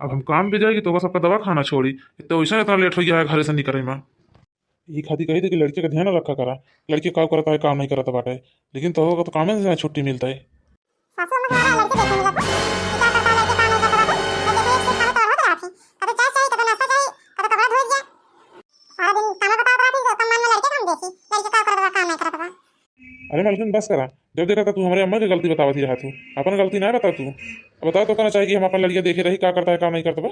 अब हम काम पे जाएगी तो ओकर सबका दवा खाना छोड़ी। तो वैसा इतना लेट हो गया है घरे से निकले में। ई खातिर कही थी कि लड़के का ध्यान रखा करा। लड़के काम करता है काम नहीं करता बाटे। लेकिन तो होगा तो काम से छुट्टी मिलता है। सासू अम्मा तुम्हारा लड़के देखे मिला था कि क्या करता है लड़के काम नहीं करता था। मैं देखे इसके खाना तो होता रहा थी। कभी चाय चाहिए कभी नाश्ता चाहिए कभी कपड़ा धो दिया। सारा दिन खाना बता रहा थी तो कम मन में लड़के काम देखी लड़के काम करता था काम नहीं करता था। अरे मालकिन बस करा। जब देखा था तू हमारे अम्मा की गलती बतावती रहा तू। अपन गलती ना बता तू। अब बता तो कहना चाहिए कि हम अपन लड़कियां देखे रही क्या करता है काम नहीं करता बा।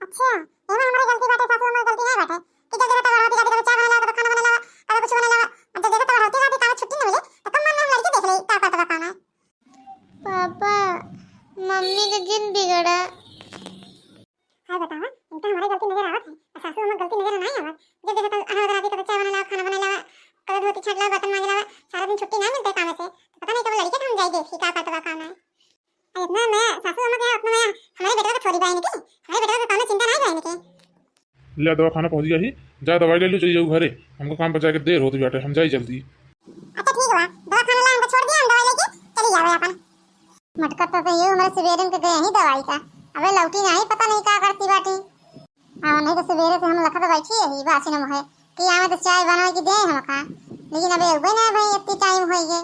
अच्छा ये हमारी गलती बात है सासू अम्मा गलती नहीं बात है कि जब देखा घर होती जाती कभी चाय बना लगा कभी खाना बना लगा कभी कुछ बना लगा। जब देखा तो होती जाती काम छुट्टी नहीं मिले तो कम मन में लड़के देख रही क्या करता था काम है। पापा मम्मी का जिन बिगड़ा। हाय बतावा इनका हमारी गलती नजर आवत है सासू अम्मा गलती नजर नहीं आवत। जब देखा तो अनावत राती कभी चाय बना लगा खाना बना लगा कभी धोती छाट लगा बर्तन मांज लगा। सारा दिन छुट्टी ना मिलते काम से तो पता नहीं कब लड़के काम जाए देखी क्या करता था काम है। इतना मैं सासू अम्मा के उतना मैं हमारे बेटा को थोड़ी बाई नहीं की हमारे बेटा को काम चिंता नहीं बाई नहीं की। ले दवा खाना पहुंच गया ही। जा दवाई ले लो चलिए जाओ घरे। हमको काम पर जाके देर होती बाटे हम जाई जल्दी। अच्छा ठीक हुआ दवा खाना ला हमको छोड़ दिया हम दवाई लेके चली जावे अपन। मटका तो ये हमारे सवेरे के गए ही दवाई का अबे लौटी नहीं पता नहीं क्या करती बाटी। हां नहीं तो सवेरे से हम लखा बैठी है बासी न है कि आवे तो चाय बना के दे हम का लेकिन अबे उबे ना भाई इतनी टाइम हो गए।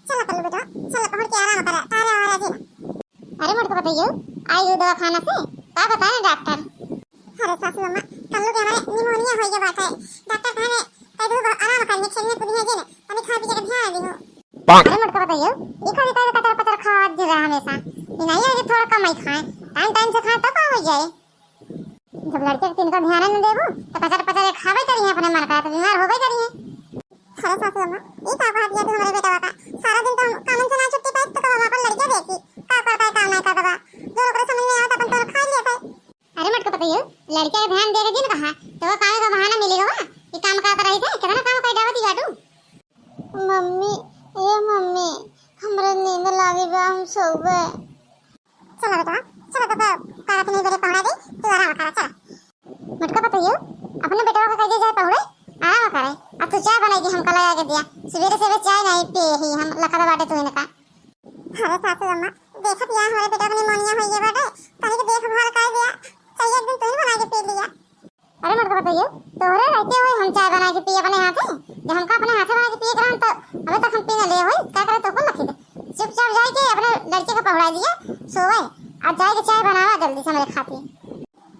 चल कर लो बेटा चल पकड़ के आराम कर तारे आ रहा जी। अरे मटका बताइए आई जो दवा खाना से क्या बताए डॉक्टर। अरे सासू अम्मा कल के हमारे निमोनिया हो गया बात है डॉक्टर कहने कह दो आराम करने खेलने कूदने है जे तने खा पी के ध्यान दियो। अरे मटका बताइए ये खाली कह कतर पतर खा दे रहा हमेशा ये नहीं है कि थोड़ा कम ही खाए टाइम से खाए तब हो जाए। जब लड़के के तिनका ध्यान न देबो तो पतर पतर खावे करी अपने मन का तो बीमार होबे करी है। अरे सासू अम्मा ये का कह दिया तू हमारे बेटा का सारा दिन तो काम से ना छुट्टी पाए तो कब अपन लड़के देखी का करता है काम नहीं करता बा जो लोग समझ में आता अपन तो खा लिया था। अरे मटका बताइए लड़के का ध्यान देगा दिन कहां तो वो काम का बहाना मिलेगा वा कि काम करता रही थे कितना काम कर डावती गाटू। मम्मी ए मम्मी हमरा नींद लागी बा हम सोबे। चलो बेटा चलो तो कात नहीं बेरे पहुंचा दे तू आराम कर चल। मटका बताइए अपने बेटा को कह दे जाए पहुंचे आराम करे अब तू चाय बनाई हम कल लगा के दिया सवेरे से चाय नहीं पिए ही हम लखा बाटे तू इनका। अरे सासू अम्मा देखत या हमारे बेटा को निमोनिया हो गया बाटे तनी के देखभाल कर दिया चाहिए एक दिन तू ही बना के पी लिया। अरे मटका बताइए तोहरे रहते हुए हम चाय बना के पी अपने हाथे जब हमका अपने हाथे बना के पिए करन तो अबे तक हम पीने ले होई क्या करे तो को लखी दे चुपचाप जाए के अपने लड़के को पहुंचा दिया सोए आज जाए के चाय बनावा जल्दी से मेरे खाती।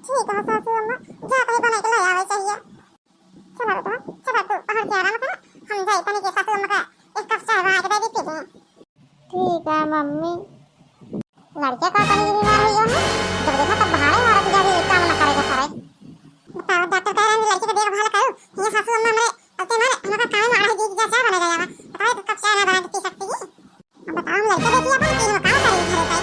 ठीक है सासू अम्मा जा कहीं बना के ले आवे चाहिए। चलो बेटा चलो तू पकड़ के आराम कर हम जाए तनी के सासू अम्मा का एक कप चाय बना के दे दी पी ले। ठीक है मम्मी। लड़के का पानी बीमार हो गया है जब देखा तब भाड़े मारा कि जाके काम ना करेगा सारे। बताओ डॉक्टर कह रहे हैं लड़के का देखभाल करो ये सासू अम्मा हमारे अते मारे हमारा काम आ रहा है जी चाय बना जाएगा बताओ तो कब चाय ना बना के पी सकती है। अब बताओ हम लड़के देखिए अपन तीनों काम करेंगे घर पे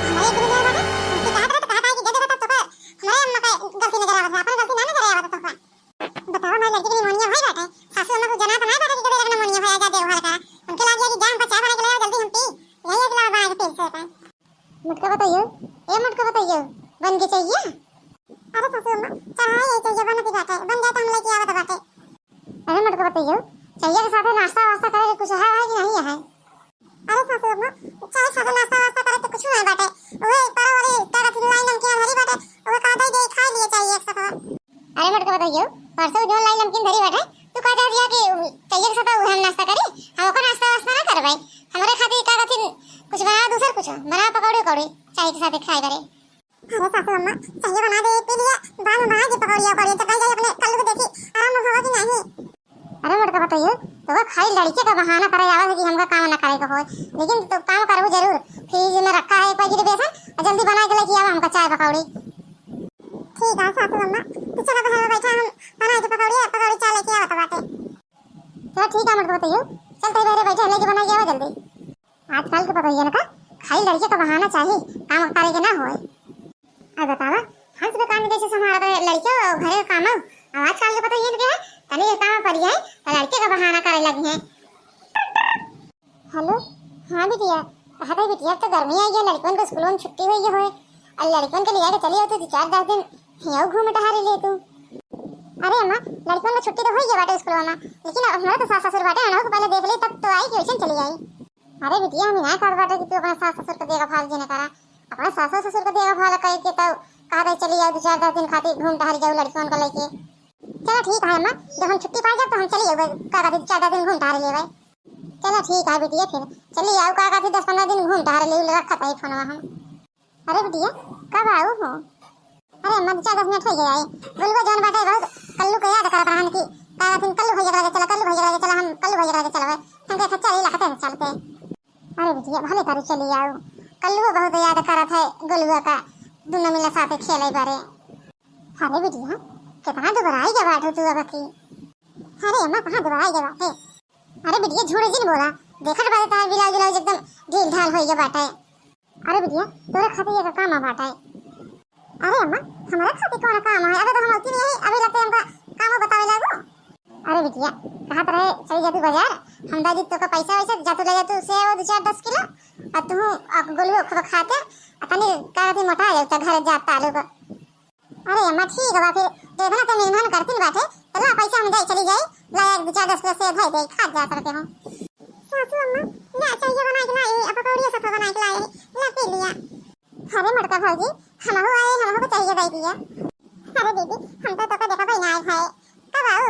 हमारे गुरु देव बाबा उनसे कहा था तो कहा था कि जब देखा तब तो हमारे अम्मा का गलती नजर आवत है अपन गलती ना नजर आवत तो बताओ हमारे लड़के की निमोनिया हो जाता है सासू अम्मा को जना तो नहीं पता कि कभी निमोनिया हो जा देखभाल करा उनके लगे कि जान पर चाय बना के ले आओ जल्दी हम पी यही एक लाभ बना के पी सकते हैं। मटका बताइए ये मटका बताइए बन के चाहिए। अरे सासू अम्मा चाय ये चाहिए बनती बात है बन जाए तो हम लेके आवत बात है। अरे मटका बताइए चाहिए के साथ नाश्ता वास्ता करे कुछ है कि नहीं है। अरे सासू अम्मा चाय साथ नाश्ता वास्ता करे तो कुछ नहीं बात है ओए पर वाली ताकत लाइन नमकीन हरी बात है वो कहता है दे खा लिए चाहिए एक साथ। अरे मटका बताइए परसों जो लाइन नमकीन धरी बात है तू कह दिया कि चाहिए के साथ हम नाश्ता करी हम को नाश्ता वास्ता ना कर भाई हमारे खातिर का कहती कुछ बना दूसर कुछ बना पकौड़े कौड़े चाय के साथ खाए करे। अरे सासू अम्मा चाहिए बना दे पी लिया बाद में बना के पकौड़िया कौड़िया तो कल जाए अपने कल को देखी आराम होगा कि नहीं। अरे मटका बताइए तो वो खाली लड़के का बहाना करे आवा कि हमका काम ना करेगा हो लेकिन तो काम करो जरूर फ्रिज में रखा है पैकेट बेसन और जल्दी बना के लेके आवा हमका चाय पकौड़ी। ठीक है सासू अम्मा तो चलो घर में बैठा हम बना के पकौड़ी चाय लेके आवत बाटे। चलो ठीक है मटका बताइए चलते बेरे बैठे लेके बना के आवा जल्दी। आजकल के बताइए ना का खाली लड़के का बहाना चाहिए काम करे के ना होए। अब बतावा हंस दुकान में जैसे हमारा लड़के घरे काम अब आजकल के बताइए ना तनी काम पर जाए तो लड़के का बहाना करे लगी है। हेलो हाँ बिटिया कहा था बिटिया तो गर्मी आई है लड़कों को स्कूलों में छुट्टी हुई है और लड़कों के लिए चली होती 4-10 दिन यहाँ घूम टहरी ले तू। अरे अम्मा लड़कों को छुट्टी तो हुई है बाटे स्कूलों में लेकिन हमारा तो सास ससुर बाटे अनहो को पहले देख ली तब तो आई ट्यूशन चली आई। अरे बिटिया हम ना कर बाटे कि तू अपना सास ससुर का देखभाल जी ने करा अपना सास ससुर का देखभाल करके तब कहा था चली जाओ 2-4 दिन खातिर घूम टहल जाओ लड़कियों को लेके। चलो ठीक है अम्मा, जब हम छुट्टी पा जाए तो हम चली जाओ काका 4 दिन घूम टहल लेवे। चलो ठीक है बिटिया, फिर चली आओ काका 10-15 दिन घूम टहल ले रखा था फोन हम। अरे बिटिया कब आओ हो? अरे अम्मा 4-10 मिनट हो गए। बोलबो जौन बाटे बहुत कल्लू को याद करत रहन की काका दिन कल्लू भैया लगे चला, कल्लू भैया लगे चला, हम कल्लू भैया लगे चलवे हम के चली लगते हैं चलते। अरे बिटिया भले करू चली आओ, कल्लू बहुत याद करत है गोलुआ का, दोनों मिले साथे खेले बारे। अरे बिटिया कितना दुबराई के बात हो तू अब की? अरे अम्मा कहां दुबराई के बात है? अरे बिटिया झूठ जिन बोला, देखत बात है बिलाज बिलाज एकदम ढील ढाल होई के बात है। अरे बिटिया तोरे खातिर ये काम आ बात है। अरे अम्मा हमारा खातिर कौन काम है? अबे तो हम उतनी नहीं अभी लगते हमका काम बतावे लागो। अरे बिटिया कहां रहे चली जा तू बाजार, हम दादी तो का पैसा वैसे जा तू ले जा तू से 2-4-10 किलो और तू गोलू खूब खाते तनी काती मोटा जाता घर जाता आलू को। अरे अम्मा ठीक है फिर देखना तो मेहमान करती बाटे तो ला पैसा हम दे चली जाए ला 2-4-10 किलो से भाई दे खा जा करते हो। सासू अम्मा ना चाहिए बना के लाई अब पकौड़ी सब बना के लाई ला पी लिया। अरे मटका भाजी हमहु आए, हमहु को चाहिए दे दिया। अरे दीदी हम तो का देखा भाई ना आए है कब आओ?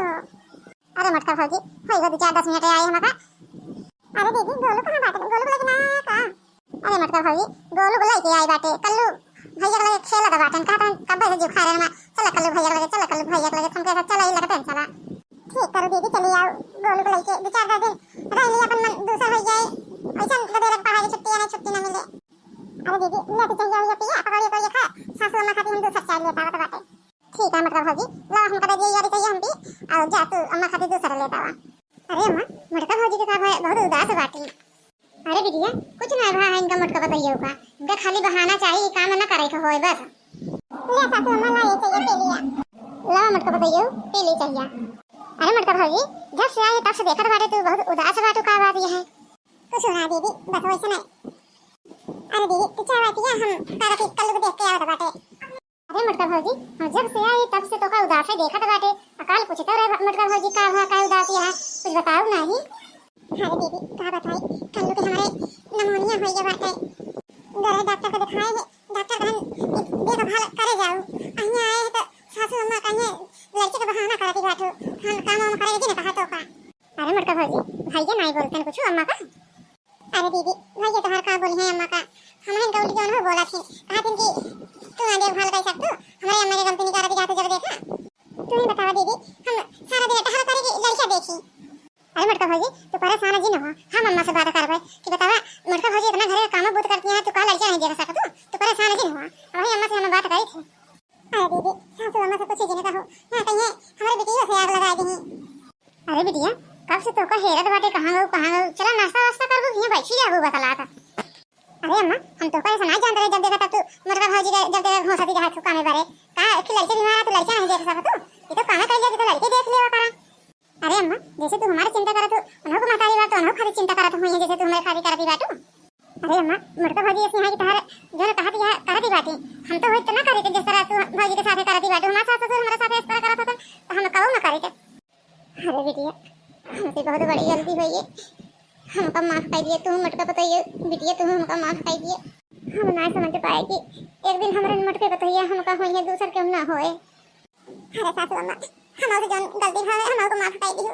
अरे मटका भाजी होई 2-4-10 मिनट आए हमका। अरे दीदी गोलू कहां बाटे? गोलू को लेके ना आया का? अरे मटका भाजी गोलू को लेके आई बाटे, कल्लू भैया लगे खेला दा बाटन का कब से जो खा रहे ना चल कल्लू भैया लगे, चल कल्लू भैया लगे तुम के चला ही लगते हैं चला। ठीक करो दीदी चली आओ, गोलू को लेके 2-4 दिन रह लिया अपन मन दूसरा हो जाए ऐसा बदे रख पढ़ाई छुट्टी ना छुट्टी ना मिले। अरे दीदी ले तो चाहिए या पिया पकौड़ी को ये खा सासू अम्मा खाती हम दूसरा चाय लेता हुआ बाटे। ठीक है मटका भाजी ला हम कदे ये यारी चाहिए हम भी और जा तू अम्मा खाती दूसरा लेता हुआ। अरे अम्मा मटका भाजी के का बहुत उदास बाटी। अरे बिटिया कुछ ना भा है इनका मटका बताइए का, इनका खाली बहाना चाहिए काम ना करे का होए बस। ले सासू अम्मा ला ये चाहिए पी लिया, ला मटका बताइए पी ले चाहिए। अरे मटका भाजी जब से आई तब से देखत बाटे तू बहुत उदास बाटू का बात ये है? कुछ ना दीदी बस वैसे नहीं। अरे दीदी तू चाय पिया हम तारा के कल को देख के आया बाटे। अरे मटका भाजी हम जब से आई तब से तो का उदास है देखत बाटे, अकाल कुछ तो रे मटका भाजी का उदासी है कुछ बताओ नहीं। अरे दीदी का बताई कल के हमारे नमोनिया हो गया बाटे, गरे डॉक्टर को दिखाए है, डॉक्टर कहन देखभाल करे जाओ अहिया आए तो सासू अम्मा कहने लड़के का बहाना करती बाटू हम काम करे कि ना कहा तो का। अरे मटका भाजी भैया नहीं बोलते कुछ अम्मा का? अरे दीदी भैया तो हर का बोली है अम्मा का, हमारे इनका उल्टी जो बोला थी कहा थी कि तू ना देखभाल कर सकतू हमारे अम्मा ने गलती नहीं करा जाते जब देखा। तू ही बताओ दीदी हम सारा दिन टहल करे कि लड़कियां देखी। अरे मटका भाजी तू परेशान जी न हो, हम अम्मा से बात करबे कि बतावा मटका भाजी इतना घरे काम बहुत करती है तू का लड़कियां नहीं देख सकतू, तू परेशान जी न हो। वही अम्मा से हम बात करी थी। अरे दीदी सासू अम्मा से कुछ ही नहीं कहो ना कहिए हमारे बेटियों से आग लगा दी। अरे बिटिया कब से तो का हेरत बाटे कहां गो चला नाश्ता वास्ता कर दो यहां बैठी जाओ बतला था। अरे अम्मा हम तो कैसे नहीं जानते जब देखा तब तू मटका भाजी के जब देखा घोंसती के हाथ कामे बारे का कि लड़के बीमार है तो लड़कियां नहीं देख सकत तू ये तो कामे कर लिया तो लड़के देख लेवा करा। अरे अम्मा जैसे तू हमारी चिंता करत उन्हों को मातारी बात उन्हों खाली चिंता करत हुई जैसे तू हमारे खाली करती बाटू। अरे अम्मा मटका भाजी ऐसी है कि तार जो कहती है करती बाटी हम तो इतना करे कि जिस तरह तू भाजी के साथ करती बाटू हमारे साथ तो हमारे साथ इस तरह करत तो हम कहू ना करे। अरे बिटिया हमसे बहुत बड़ी गलती हुई है, हमका माफ कर दिए तू मटका बताइए बिटिया तू हमका माफ कर दिए, हम ना समझ पाए कि एक दिन हमारे मटके बताइए हमका होई है दूसर क्यों ना होए। अरे सासू अम्मा हम और जन गलती है हम को माफ कर दियो।